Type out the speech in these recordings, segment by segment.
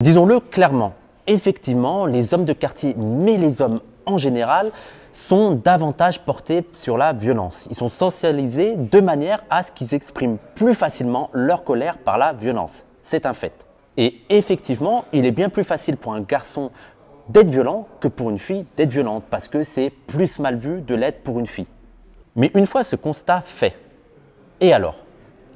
Disons-le clairement, effectivement, les hommes de quartier, mais les hommes en général, sont davantage portés sur la violence. Ils sont socialisés de manière à ce qu'ils expriment plus facilement leur colère par la violence. C'est un fait. Et effectivement, il est bien plus facile pour un garçon d'être violent que pour une fille d'être violente, parce que c'est plus mal vu de l'être pour une fille. Mais une fois ce constat fait, et alors,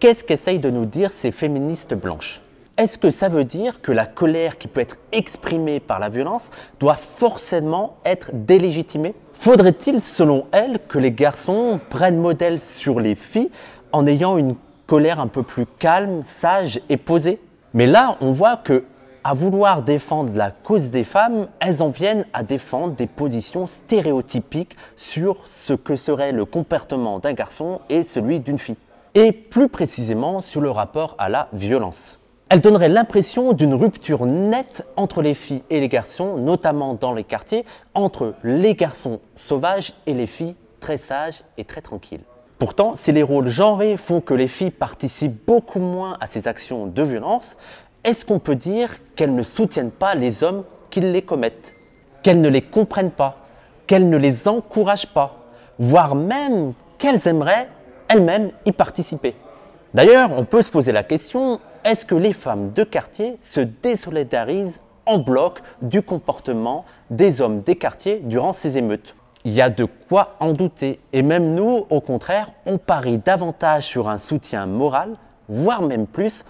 qu'est-ce qu'essayent de nous dire ces féministes blanches ? Est-ce que ça veut dire que la colère qui peut être exprimée par la violence doit forcément être délégitimée? Faudrait-il, selon elles, que les garçons prennent modèle sur les filles en ayant une colère un peu plus calme, sage et posée? Mais là, on voit que, à vouloir défendre la cause des femmes, elles en viennent à défendre des positions stéréotypiques sur ce que serait le comportement d'un garçon et celui d'une fille. Et plus précisément sur le rapport à la violence. Elle donnerait l'impression d'une rupture nette entre les filles et les garçons, notamment dans les quartiers, entre les garçons sauvages et les filles très sages et très tranquilles. Pourtant, si les rôles genrés font que les filles participent beaucoup moins à ces actions de violence, est-ce qu'on peut dire qu'elles ne soutiennent pas les hommes qui les commettent, qu'elles ne les comprennent pas, qu'elles ne les encouragent pas, voire même qu'elles aimeraient elles-mêmes y participer? D'ailleurs, on peut se poser la question, est-ce que les femmes de quartier se désolidarisent en bloc du comportement des hommes des quartiers durant ces émeutes? Il y a de quoi en douter. Et même nous, au contraire, on parie davantage sur un soutien moral, voire même plus,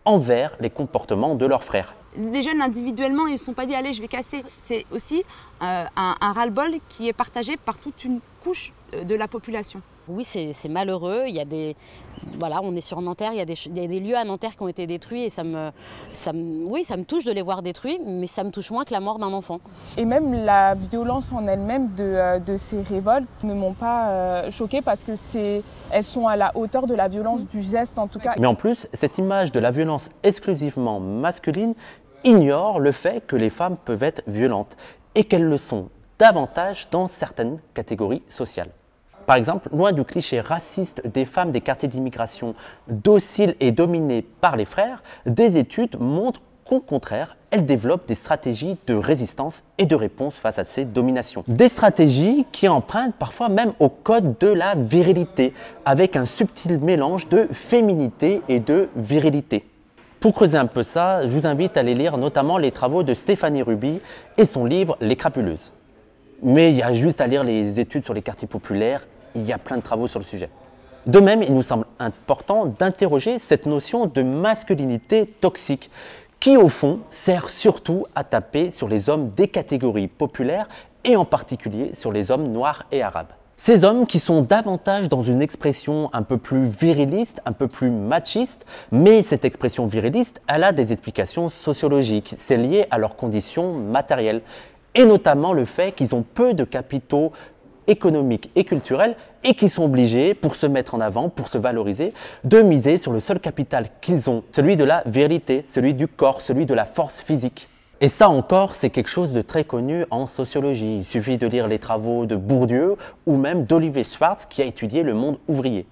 envers les comportements de leurs frères. Les jeunes individuellement, ils ne se sont pas dit « allez, je vais casser ». C'est aussi un ras-le-bol qui est partagé par toute une couche de la population. Oui, c'est malheureux. Il y a des, voilà, on est sur Nanterre, il y a des lieux à Nanterre qui ont été détruits et oui, ça me touche de les voir détruits, mais ça me touche moins que la mort d'un enfant. Et même la violence en elle-même de ces révoltes ne m'ont pas choquée parce que elles sont à la hauteur de la violence du geste en tout cas. Mais en plus, cette image de la violence exclusivement masculine ignore le fait que les femmes peuvent être violentes et qu'elles le sont davantage dans certaines catégories sociales. Par exemple, loin du cliché raciste des femmes des quartiers d'immigration dociles et dominées par les frères, des études montrent qu'au contraire, elles développent des stratégies de résistance et de réponse face à ces dominations. Des stratégies qui empruntent parfois même au code de la virilité, avec un subtil mélange de féminité et de virilité. Pour creuser un peu ça, je vous invite à aller lire notamment les travaux de Stéphanie Ruby et son livre « Les crapuleuses ». Mais il y a juste à lire les études sur les quartiers populaires, il y a plein de travaux sur le sujet. De même, il nous semble important d'interroger cette notion de masculinité toxique, qui au fond sert surtout à taper sur les hommes des catégories populaires et en particulier sur les hommes noirs et arabes. Ces hommes qui sont davantage dans une expression un peu plus viriliste, un peu plus machiste, mais cette expression viriliste, elle a des explications sociologiques, c'est lié à leurs conditions matérielles. Et notamment le fait qu'ils ont peu de capitaux économiques et culturels et qu'ils sont obligés, pour se mettre en avant, pour se valoriser, de miser sur le seul capital qu'ils ont, celui de la virilité, celui du corps, celui de la force physique. Et ça encore, c'est quelque chose de très connu en sociologie. Il suffit de lire les travaux de Bourdieu ou même d'Olivier Schwartz qui a étudié le monde ouvrier.